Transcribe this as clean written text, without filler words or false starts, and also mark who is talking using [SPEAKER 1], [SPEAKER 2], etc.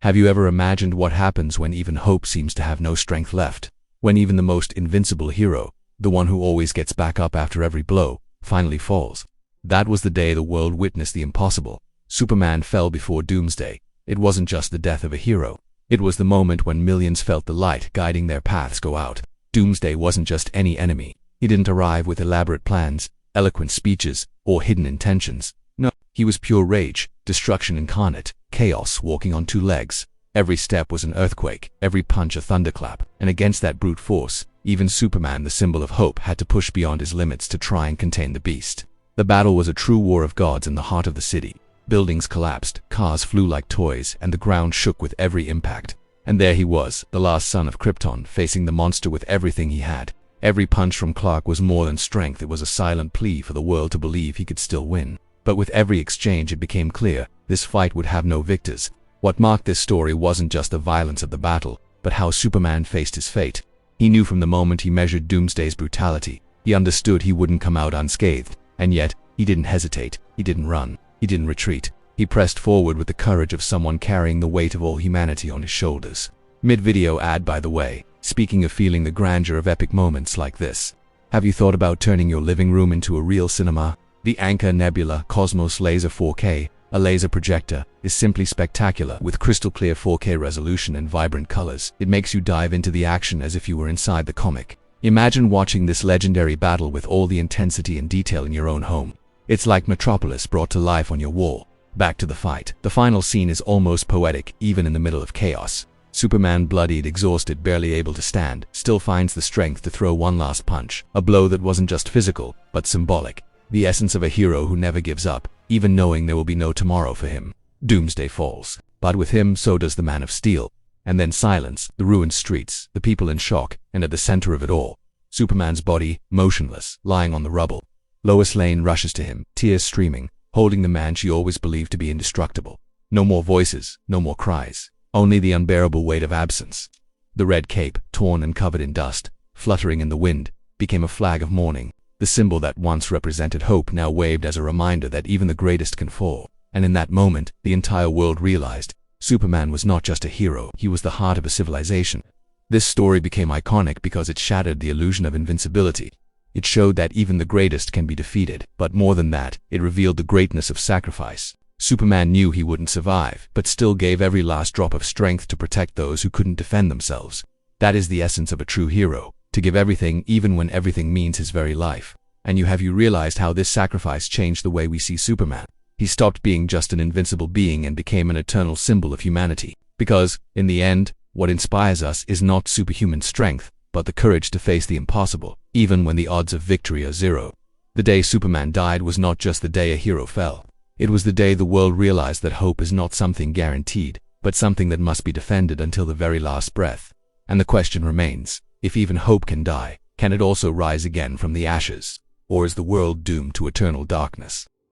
[SPEAKER 1] Have you ever imagined what happens when even hope seems to have no strength left? When even the most invincible hero, the one who always gets back up after every blow, finally falls? That was the day the world witnessed the impossible. Superman fell before Doomsday. It wasn't just the death of a hero. It was the moment when millions felt the light guiding their paths go out. Doomsday wasn't just any enemy. He didn't arrive with elaborate plans, eloquent speeches, or hidden intentions. No, he was pure rage, destruction incarnate, chaos walking on two legs. Every step was an earthquake, every punch a thunderclap, and against that brute force, even Superman, the symbol of hope, had to push beyond his limits to try and contain the beast. The battle was a true war of gods in the heart of the city. Buildings collapsed, cars flew like toys, and the ground shook with every impact. And there he was, the last son of Krypton, facing the monster with everything he had. Every punch from Clark was more than strength. It was a silent plea for the world to believe he could still win. But with every exchange it became clear, this fight would have no victors. What marked this story wasn't just the violence of the battle, but how Superman faced his fate. He knew from the moment he measured Doomsday's brutality. He understood he wouldn't come out unscathed, and yet, he didn't hesitate, he didn't run, he didn't retreat. He pressed forward with the courage of someone carrying the weight of all humanity on his shoulders. Mid-video ad, by the way. Speaking of feeling the grandeur of epic moments like this, have you thought about turning your living room into a real cinema? The Anchor Nebula Cosmos Laser 4K, a laser projector, is simply spectacular. With crystal clear 4K resolution and vibrant colors, it makes you dive into the action as if you were inside the comic. Imagine watching this legendary battle with all the intensity and detail in your own home. It's like Metropolis brought to life on your wall. Back to the fight. The final scene is almost poetic, even in the middle of chaos. Superman, bloodied, exhausted, barely able to stand, still finds the strength to throw one last punch, a blow that wasn't just physical, but symbolic. The essence of a hero who never gives up, even knowing there will be no tomorrow for him. Doomsday falls. But with him, so does the Man of Steel. And then silence, the ruined streets, the people in shock, and at the center of it all, Superman's body, motionless, lying on the rubble. Lois Lane rushes to him, tears streaming, holding the man she always believed to be indestructible. No more voices, no more cries. Only the unbearable weight of absence. The red cape, torn and covered in dust, fluttering in the wind, became a flag of mourning. The symbol that once represented hope now waved as a reminder that even the greatest can fall. And in that moment, the entire world realized, Superman was not just a hero, he was the heart of a civilization. This story became iconic because it shattered the illusion of invincibility. It showed that even the greatest can be defeated, but more than that, it revealed the greatness of sacrifice. Superman knew he wouldn't survive, but still gave every last drop of strength to protect those who couldn't defend themselves. That is the essence of a true hero, to give everything even when everything means his very life. And have you realized how this sacrifice changed the way we see Superman? He stopped being just an invincible being and became an eternal symbol of humanity. Because, in the end, what inspires us is not superhuman strength, but the courage to face the impossible, even when the odds of victory are zero. The day Superman died was not just the day a hero fell. It was the day the world realized that hope is not something guaranteed, but something that must be defended until the very last breath. And the question remains, if even hope can die, can it also rise again from the ashes? Or is the world doomed to eternal darkness?